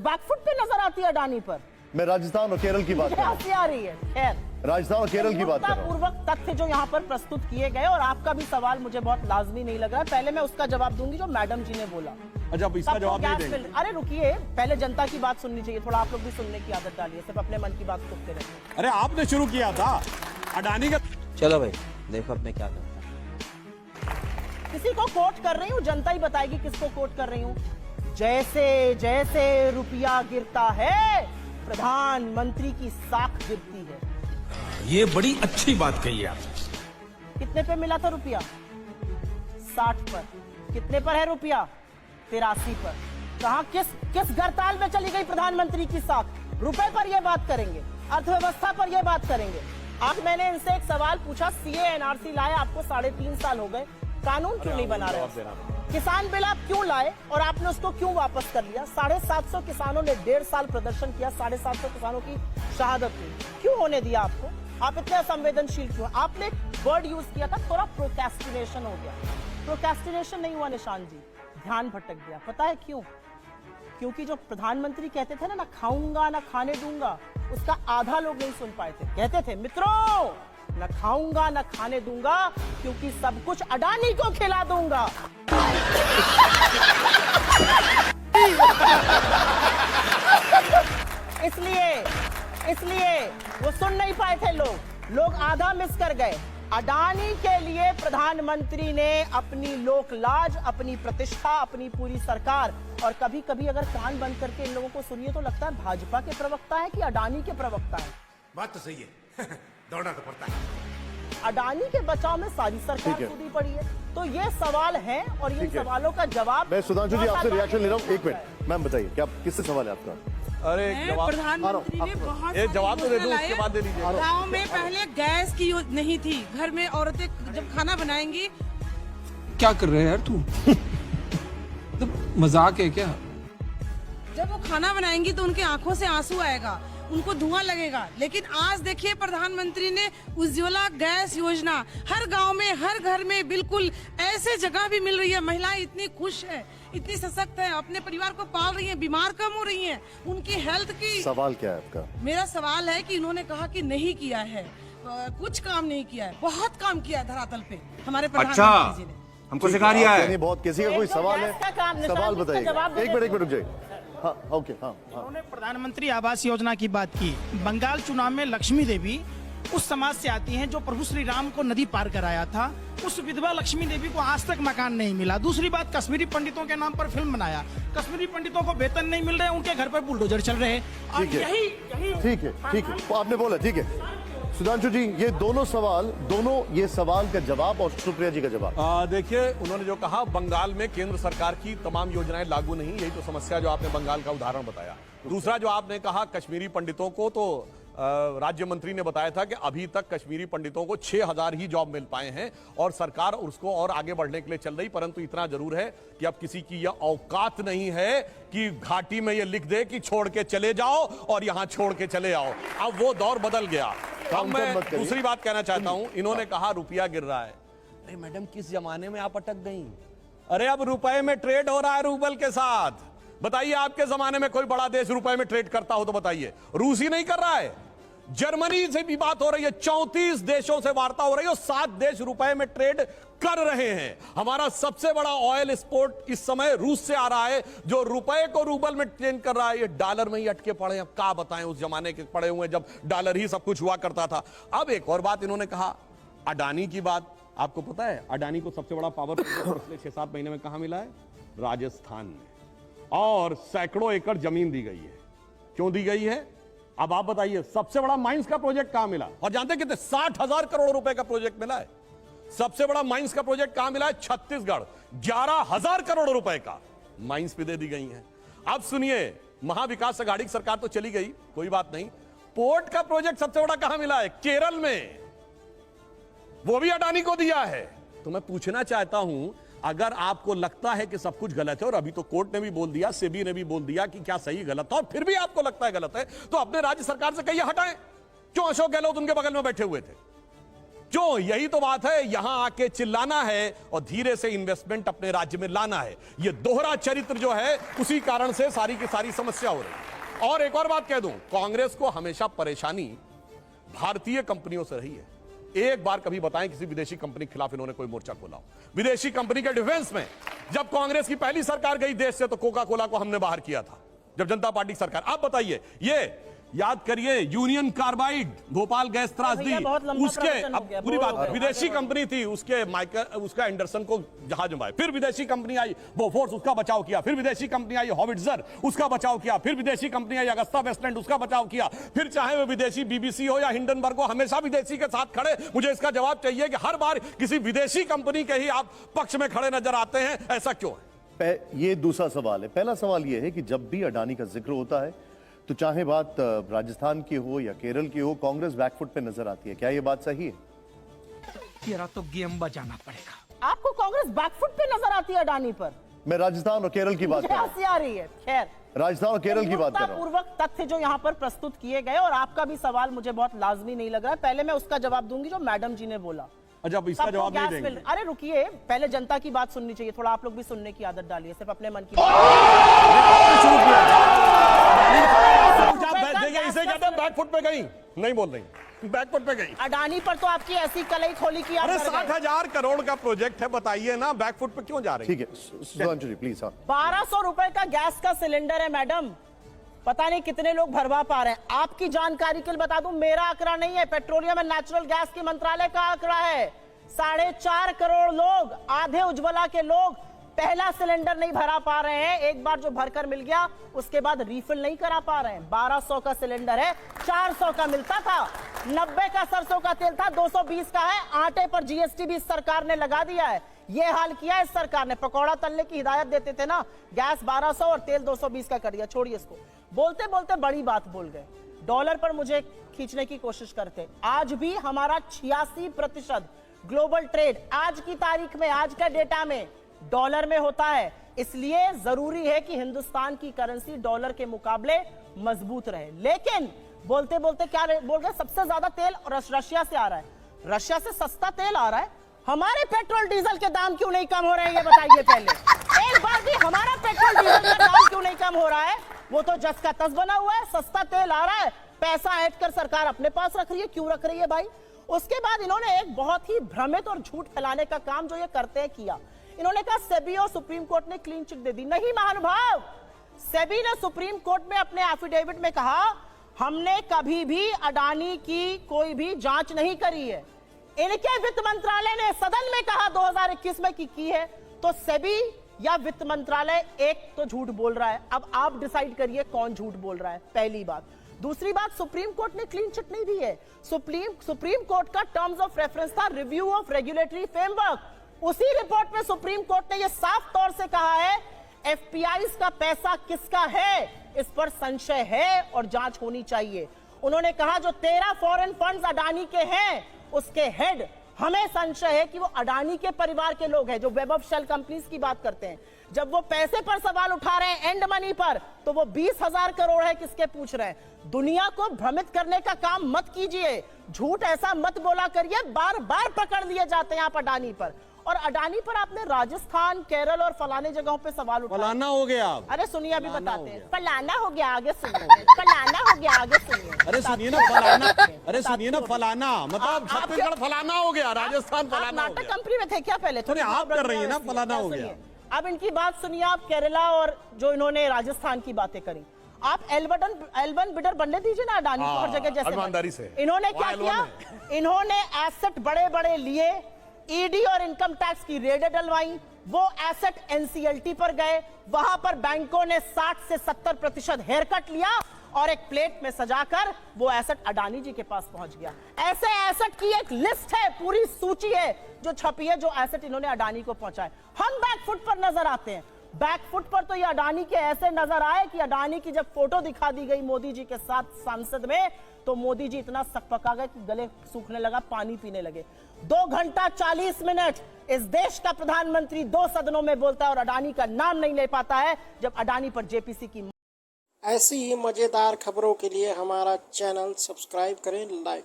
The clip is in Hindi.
बैकफुट पे नजर आती है अडानी पर। मैं राजस्थान और केरल की बात कर रहा हूं। हंसी आ रही है। खैर, राजस्थान और केरल की बात कर रहा हूं। पूर्वक तथ्य जो यहाँ पर प्रस्तुत किए गए, और आपका भी सवाल मुझे बहुत लाजमी नहीं लग रहा है। पहले मैं उसका जवाब दूंगी जो मैडम जी ने बोला। अच्छा, अब इसका जवाब नहीं देंगे। अरे रुकिए, पहले जनता की बात सुननी चाहिए। थोड़ा आप लोग भी सुनने की आदत डालिए, सिर्फ अपने मन की बात सुनते रहते। अरे आपने शुरू किया था अडानी का। चलो भाई देखो अब मैं क्या करता हूं। किसी को कोट कर रही हूँ, जनता ही बताएगी किसको कोट कर रही हूँ। जैसे जैसे रुपया गिरता है, प्रधानमंत्री की साख गिरती है। ये बड़ी अच्छी बात कही आप। कितने पे मिला था रुपया? 60 पर। कितने पर है रुपया? 83 पर। कहा किस गरताल में चली गई प्रधानमंत्री की साख? रुपए पर यह बात करेंगे, अर्थव्यवस्था पर यह बात करेंगे। आज मैंने इनसे एक सवाल पूछा, सीए एनआरसी लाए आपको 3.5 साल हो गए, कानून क्यों नहीं बना रहे? किसान बिल आप क्यों लाए और आपने उसको क्यों वापस कर लिया? 750 किसानों ने 1.5 साल प्रदर्शन किया, 750 किसानों की शहादत हुई, क्यों होने दिया आपको? आप इतने असंवेदनशील क्यों? आपने वर्ड यूज किया था, थोड़ा प्रोक्रेस्टिनेशन हो गया। प्रोक्रेस्टिनेशन नहीं हुआ निशान जी, ध्यान भटक गया। पता है क्यों? क्योंकि जो प्रधानमंत्री कहते थे ना खाऊंगा ना खाने दूंगा, उसका आधा लोग नहीं सुन पाए थे। कहते थे मित्रों, न खाऊंगा न खाने दूंगा, क्योंकि सब कुछ अडानी को खिला दूंगा। इसलिए वो सुन नहीं पाए थे लोग आधा मिस कर गए। अडानी के लिए प्रधानमंत्री ने अपनी लोक लाज, अपनी प्रतिष्ठा, अपनी पूरी सरकार, और कभी कभी अगर कान बंद करके इन लोगों को सुनिए तो लगता है भाजपा के प्रवक्ता है कि अडानी के प्रवक्ता है। बात तो सही है। दौड़ना तो पड़ता है। अडानी के बचाव में सारी सरकार कूदी पड़ी है। तो ये सवाल है और इन सवालों का जवाब। मैं सुधांशु जी आपसे रिएक्शन ले रहा हूँ। 1 मिनट मैम बताइए, क्या किससे सवाल है आपका? अरे प्रधानमंत्री ने बहुत जवाब तो दे दो, उसके बाद दे दीजिए। गाँव में पहले गैस की नहीं थी, घर में औरतें जब खाना बनाएंगी। क्या कर रहे हैं यार तू? तो मजाक है क्या? जब वो खाना बनाएंगी तो उनकी आंखों से आंसू आएगा, उनको धुआं लगेगा। लेकिन आज देखिए प्रधानमंत्री ने उज्ज्वला गैस योजना हर गांव में, हर घर में, बिल्कुल ऐसे जगह भी मिल रही है। महिलाएं इतनी खुश है, इतनी सशक्त है, अपने परिवार को पाल रही हैं, बीमार कम हो रही हैं, उनकी हेल्थ की। सवाल क्या है आपका? मेरा सवाल है कि इन्होंने कहा कि नहीं किया है, कुछ काम नहीं किया है। बहुत काम किया है धरातल पे हमारे प्रधानमंत्री जी ने। हमको सिखा दिया है। बहुत किसी का कोई सवाल है? सवाल बताइए। 1 मिनट रुक जाइए। हाँ, ओके, हाँ। उन्होंने प्रधानमंत्री आवास योजना की बात की। बंगाल चुनाव में लक्ष्मी देवी उस समाज से आती हैं जो प्रभु श्री राम को नदी पार कराया था। उस विधवा लक्ष्मी देवी को आज तक मकान नहीं मिला। दूसरी बात, कश्मीरी पंडितों के नाम पर फिल्म बनाया, कश्मीरी पंडितों को वेतन नहीं मिल रहे, उनके घर पर बुलडोजर चल रहे हैं। और ठीक है, आपने बोला ठीक है। सुधांशु जी, ये ये सवाल का जवाब और सुप्रिया जी का जवाब। देखिए, उन्होंने जो कहा बंगाल में केंद्र सरकार की तमाम योजनाएं लागू नहीं, यही तो समस्या जो आपने बंगाल का उदाहरण बताया। दूसरा जो आपने कहा कश्मीरी पंडितों को, तो राज्य मंत्री ने बताया था कि अभी तक कश्मीरी पंडितों को 6000 ही जॉब मिल पाए हैं और सरकार उसको और आगे बढ़ने के लिए चल रही। परंतु इतना जरूर है कि अब किसी की यह औकात नहीं है कि घाटी में यह लिख दे कि छोड़ के चले जाओ और यहां छोड़ के चले आओ। अब वो दौर बदल गया। अब मैं दूसरी बात कहना चाहता हूं, इन्होंने कहा रुपया गिर रहा है। अरे मैडम, किस जमाने में आप अटक गई? अरे अब रुपए में ट्रेड हो रहा है रूबल के साथ। बताइए, आपके जमाने में कोई बड़ा देश रुपए में ट्रेड करता हो तो बताइए। रूस ही नहीं कर रहा है, जर्मनी से भी बात हो रही है, 34 देशों से वार्ता हो रही है, 7 देश रुपए में ट्रेड कर रहे हैं। हमारा सबसे बड़ा ऑयल एक्सपोर्ट इस समय रूस से आ रहा है, जो रुपए को रूबल में चेंज कर रहा है। ये डॉलर में ही अटके पड़े। अब क्या बताएं, उस जमाने के पड़े हुए जब डॉलर ही सब कुछ हुआ करता था। अब एक और बात इन्होंने कहा, अडानी की बात। आपको पता है अडानी को सबसे बड़ा पावर पिछले 6-7 महीने में कहां मिला है? राजस्थान में, और सैकड़ों एकड़ जमीन दी गई है। क्यों दी गई है? अब आप बताइए, सबसे बड़ा माइंस का प्रोजेक्ट कहां मिला? और जानते हैं कितने? 60,000 करोड़ रुपए का प्रोजेक्ट मिला है। सबसे बड़ा माइंस का प्रोजेक्ट कहां मिला है? छत्तीसगढ़। 11,000 करोड़ रुपए का माइंस भी दे दी गई हैं। अब सुनिए, महाविकास अघाड़ी की सरकार तो चली गई, कोई बात नहीं। पोर्ट का प्रोजेक्ट सबसे बड़ा कहां मिला है? केरल में, वो भी अडानी को दिया है। तो मैं पूछना चाहता हूं, अगर आपको लगता है कि सब कुछ गलत है, और अभी तो कोर्ट ने भी बोल दिया, सेबी ने भी बोल दिया कि क्या सही गलत था, और फिर भी आपको लगता है गलत है, तो अपने राज्य सरकार से कहिए हटाएं। क्यों अशोक गहलोत उनके बगल में बैठे हुए थे? क्यों? यही तो बात है, यहां आके चिल्लाना है और धीरे से इन्वेस्टमेंट अपने राज्य में लाना है। यह दोहरा चरित्र जो है, उसी कारण से सारी की सारी समस्या हो रही है। और एक और बात कह दूं, कांग्रेस को हमेशा परेशानी भारतीय कंपनियों से रही है। एक बार कभी बताएं किसी विदेशी कंपनी के खिलाफ इन्होंने कोई मोर्चा खोला हो? विदेशी कंपनी के डिफेंस में जब कांग्रेस की पहली सरकार गई देश से, तो कोका कोला को हमने बाहर किया था, जब जनता पार्टी की सरकार। आप बताइए, ये याद करिए, यूनियन कार्बाइड, भोपाल गैस त्रासदी, उसके अब पूरी बात विदेशी कंपनी थी, उसका एंडरसन को जहाज में, फिर विदेशी कंपनी आई बोफोर्स, उसका बचाव किया, फिर विदेशी कंपनी आई हॉविट्जर, उसका बचाव किया, फिर विदेशी कंपनी आई अगस्ता वेस्टलैंड, उसका बचाव किया, फिर चाहे वो विदेशी बीबीसी हो या हिंडनबर्ग हो, हमेशा विदेशी के साथ खड़े। मुझे इसका जवाब चाहिए कि हर बार किसी विदेशी कंपनी के ही आप पक्ष में खड़े नजर आते हैं, ऐसा क्यों है? ये दूसरा सवाल है। पहला सवाल ये है कि जब भी अडानी का जिक्र होता है तो चाहे बात राजस्थान की हो या केरल की हो, कांग्रेस बैकफुट पे नजर आती है। क्या ये बात सही है? तेरा तो गेम बजाना पड़ेगा। आपको कांग्रेस बैकफुट पे नजर आती है अडानी पर? मैं राजस्थान और केरल की बात कर रहा हूं। हंसी आ रही है। खैर, राजस्थान और केरल की बात कर रहा हूं। पूर्वक तथ्य जो यहाँ पर प्रस्तुत किए गए, और आपका भी सवाल मुझे बहुत लाजमी नहीं लग रहा है। पहले मैं उसका जवाब दूंगी जो मैडम जी ने बोला। अच्छा, अब इसका जवाब नहीं देंगे? अरे रुकिए, पहले जनता की बात सुननी चाहिए। थोड़ा आप लोग भी सुनने की आदत डालिए, सिर्फ अपने मन की इसे कहते हैं बैकफुट पे गई, नहीं बोल रही, बैकफुट पे गई। अडानी पर तो आपकी ऐसी कलई खोली की। अरे 60,000 करोड़ का प्रोजेक्ट है, बताइए ना, बैकफुट पे क्यों जा रही? ठीक है सुधांशु जी प्लीज। 1200 रुपए का गैस का सिलेंडर है मैडम, पता नहीं कितने लोग भरवा पा रहे हैं। आपकी जानकारी के लिए बता दूं, मेरा आंकड़ा नहीं है, पेट्रोलियम एंड नेचुरल गैस की मंत्रालय का आंकड़ा है। 4.5 करोड़ लोग, आधे उज्ज्वला के लोग पहला सिलेंडर नहीं भरा पा रहे हैं। एक बार जो भरकर मिल गया उसके बाद रिफिल नहीं करा पा रहे हैं। 1200 का सिलेंडर है, 400 का मिलता था, 90 का सरसों का तेल था, 220 का है। आटे पर जीएसटी भी इस सरकार ने लगा दिया है। ये हाल किया इस सरकार ने। पकौड़ा तलने की हिदायत देते थे ना, गैस 1200 और तेल 220 का कर दिया। छोड़िए इसको, बोलते बोलते बड़ी बात बोल गए। डॉलर पर मुझे खींचने की कोशिश करते। आज भी हमारा 86% ग्लोबल ट्रेड आज की तारीख में, आज का डेटा में डॉलर में होता है। इसलिए जरूरी है कि हिंदुस्तान की करेंसी डॉलर के मुकाबले मजबूत रहे। लेकिन बोलते बोलते क्या बोल गए, सबसे ज्यादा तेल रशिया से आ रहा है। रशिया से सस्ता तेल आ रहा है, हमारे पेट्रोल डीजल के दाम क्यों नहीं कम हो रहे हैं, ये बताइए पहले। एक बार भी हमारा पेट्रोल डीजल का दाम क्यों नहीं कम हो रहा है? वो तो जस का तस बना हुआ है, सस्ता तेल आ रहा है, पैसा ऐड कर सरकार अपने पास रख रही है। क्यों रख रही है भाई? उसके बाद इन्होंने एक बहुत ही भ्रमित और झूठ फैलाने का काम जो ये करते हैं किया। इन्होंने कहा सेबी और सुप्रीम कोर्ट ने क्लीन चिट दे दी। नहीं महानुभाव, सेबी ने सुप्रीम कोर्ट में अपने एफिडेविट में कहा हमने कभी भी अडानी की कोई भी जांच नहीं करी है। इनके वित्त मंत्रालय ने सदन में कहा 2021 में की है। तो सेबी या वित्त मंत्रालय एक तो झूठ बोल रहा है। अब आप डिसाइड करिए कौन झूठ बोल रहा है, पहली बात। दूसरी बात, सुप्रीम कोर्ट ने क्लीन चिट नहीं दी है। सुप्रीम कोर्ट का टर्म्स ऑफ रेफरेंस था रिव्यू ऑफ रेगुलेटरी फ्रेमवर्क। उसी रिपोर्ट में सुप्रीम कोर्ट ने यह साफ तौर से कहा है एफपीआईज का पैसा किसका है, इस पर संशय है और जांच होनी चाहिए। उन्होंने कहा जो 13 फॉरेन फंड्स अडानी के हैं उसके हेड, हमें संशय है कि वो अडानी के परिवार के लोग हैं, जो वेब ऑफ शेल कंपनीज की बात करते हैं। जब वो पैसे पर सवाल उठा रहे हैं, एंड मनी पर, तो वो 20,000 करोड़ है किसके पूछ रहे हैं। दुनिया को भ्रमित करने का काम मत कीजिए, झूठ ऐसा मत बोला करिए। बार बार पकड़ लिए जाते हैं आप अडानी पर। और अडानी पर आपने राजस्थान, केरल और फलाने जगहों पे सवाल उठाया। फलाना हो गया। अरे सुनिए, अभी बताते हैं। फलाना हो गया, आगे सुनिए। फलाना हो गया, आगे सुनिए। अरे सुनिए ना फलाना, अरे सुनिए ना फलाना, मतलब छत्तीसगढ़ फलाना हो गया, राजस्थान फलाना हो गया। नाटक कंपनी में थे क्या पहले? तो आप कर रही है ना, फलाना हो गया। अब इनकी बात सुनिए आप, केरला और जो इन्होंने राजस्थान की बातें करी। आप एल1 बिडर बनने दीजिए ना अडानी को हर जगह जैसे। ईमानदारी से इन्होंने क्या किया, इन्होंने एसेट बड़े बड़े लिए, ईडी और इनकम टैक्स की रेडें डलवाई, वो एसेट एनसीएलटी पर गए, वहां पर बैंकों ने 60 से 70% हेयर कट लिया और एक प्लेट में सजाकर वो एसेट अडानी जी के पास पहुंच गया। ऐसे एसेट की एक लिस्ट है, पूरी सूची है जो छपी है, जो एसेट इन्होंने अडानी को पहुंचाए। हम बैकफुट पर नजर आते हैं। बैकफुट पर तो ये अडानी के ऐसे नजर आए कि अडानी की जब फोटो दिखा दी गई मोदी जी के साथ संसद में, तो मोदी जी इतना सकपका गए कि गले सूखने लगा, पानी पीने लगे। 2 घंटा 40 मिनट इस देश का प्रधानमंत्री 2 सदनों में बोलता है और अडानी का नाम नहीं ले पाता है, जब अडानी पर जेपीसी की। ऐसी ही मजेदार खबरों के लिए हमारा चैनल सब्सक्राइब करें, लाइक